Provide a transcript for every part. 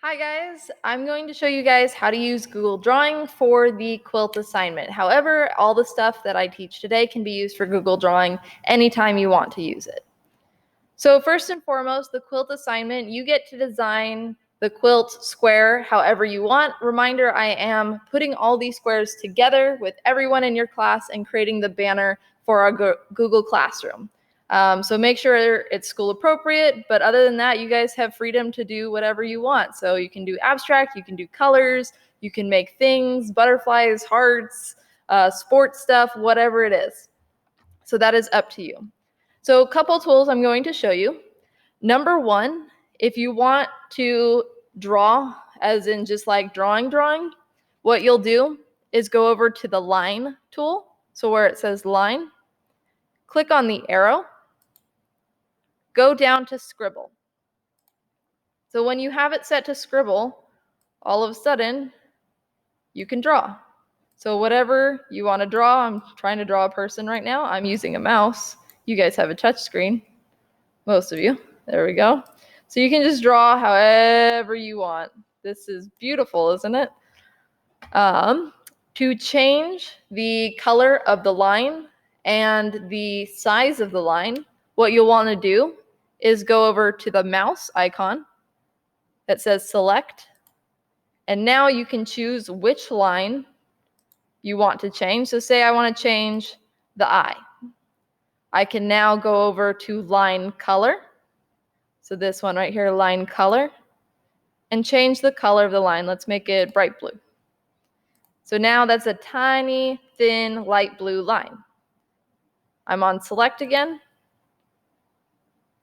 Hi guys, I'm going to show you guys how to use Google Drawing for the quilt assignment. However, all the stuff that I teach today can be used for Google Drawing anytime you want to use it. So first and foremost, the quilt assignment, you get to design the quilt square however you want. Reminder, I am putting all these squares together with everyone in your class and creating the banner for our Google Classroom. So make sure it's school appropriate, but other than that, you guys have freedom to do whatever you want. So you can do abstract, you can do colors, you can make things, butterflies, hearts, sports stuff, whatever it is. So that is up to you. So a couple tools I'm going to show you. Number one, if you want to draw, as in just like drawing, what you'll do is go over to the line tool. So where it says line, click on the arrow, go down to scribble. So when you have it set to scribble, all of a sudden you can draw. So whatever you want to draw, I'm trying to draw a person right now. I'm using a mouse. You guys have a touch screen, most of you. There we go. So you can just draw however you want. This is beautiful, isn't it? To change the color of the line and the size of the line, what you'll want to do is go over to the mouse icon that says select, and now you can choose which line you want to change. So say I want to change the eye. I can now go over to line color. So this one right here, line color, and change the color of the line. Let's make it bright blue. So now that's a tiny, thin, light blue line. I'm on select again.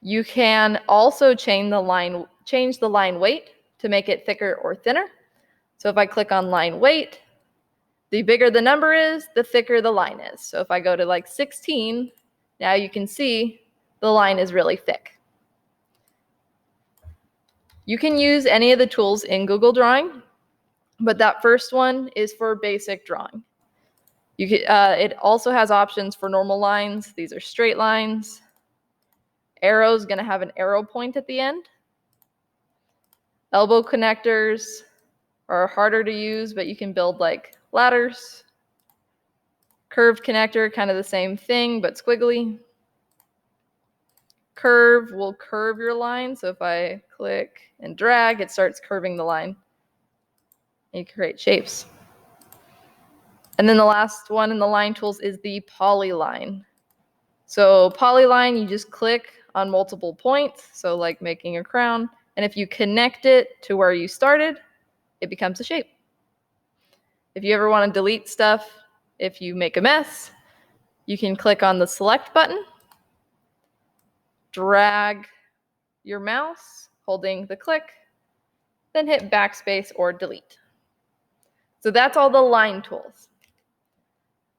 You can also change the line weight to make it thicker or thinner. So if I click on line weight, the bigger the number is, the thicker the line is. So if I go to like 16, now you can see the line is really thick. You can use any of the tools in Google Drawing, but that first one is for basic drawing. It also has options for normal lines. These are straight lines. Arrow's going to have an arrow point at the end. Elbow connectors are harder to use, but you can build like ladders. Curved connector, kind of the same thing, but squiggly. Curve will curve your line. So if I click and drag, it starts curving the line. And you create shapes. And then the last one in the line tools is the polyline. So polyline, you just click on multiple points, so like making a crown. And if you connect it to where you started, it becomes a shape. If you ever want to delete stuff, if you make a mess, you can click on the select button, drag your mouse, holding the click, then hit backspace or delete. So that's all the line tools.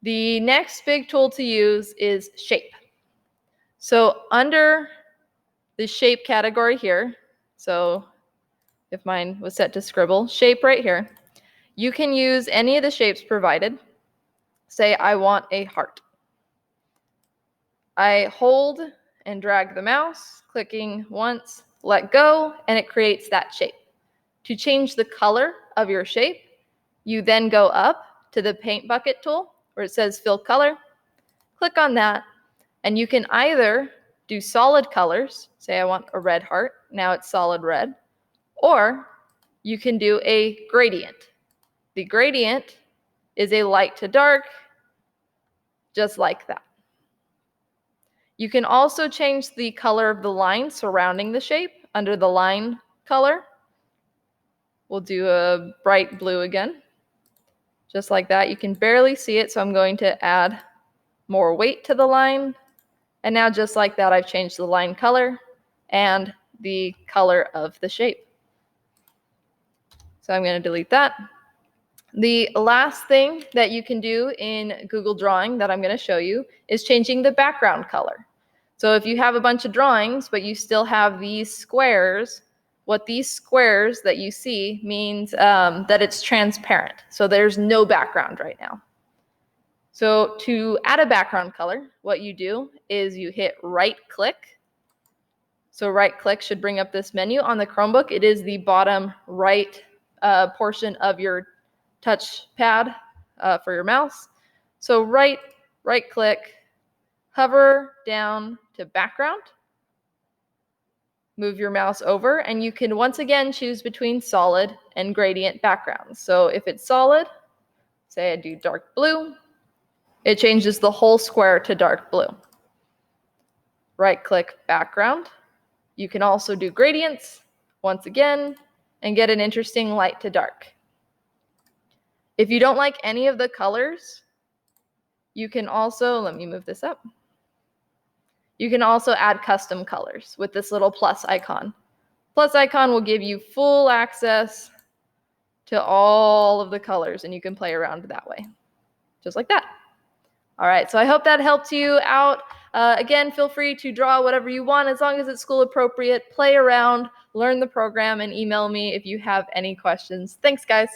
The next big tool to use is shape. So under the shape category here, so if mine was set to scribble, shape right here, you can use any of the shapes provided. Say I want a heart. I hold and drag the mouse, clicking once, let go, and it creates that shape. To change the color of your shape, you then go up to the paint bucket tool where it says fill color, click on that, and you can either do solid colors, say I want a red heart, now it's solid red, or you can do a gradient. The gradient is a light to dark, just like that. You can also change the color of the line surrounding the shape under the line color. We'll do a bright blue again, just like that. You can barely see it, so I'm going to add more weight to the line. And now just like that, I've changed the line color and the color of the shape. So I'm going to delete that. The last thing that you can do in Google Drawing that I'm going to show you is changing the background color. So if you have a bunch of drawings, but you still have these squares, what these squares that you see means that it's transparent. So there's no background right now. So to add a background color, what you do is you hit right click. So right click should bring up this menu. On the Chromebook, it is the bottom right portion of your touch pad for your mouse. So right click, hover down to background, move your mouse over, and you can once again choose between solid and gradient backgrounds. So if it's solid, say I do dark blue, it changes the whole square to dark blue. Right click background. You can also do gradients once again and get an interesting light to dark. If you don't like any of the colors, you can also, let me move this up. You can also add custom colors with this little plus icon. Plus icon will give you full access to all of the colors, and you can play around that way, just like that. All right, so I hope that helped you out. Again, feel free to draw whatever you want as long as it's school appropriate. Play around, learn the program, and email me if you have any questions. Thanks, guys.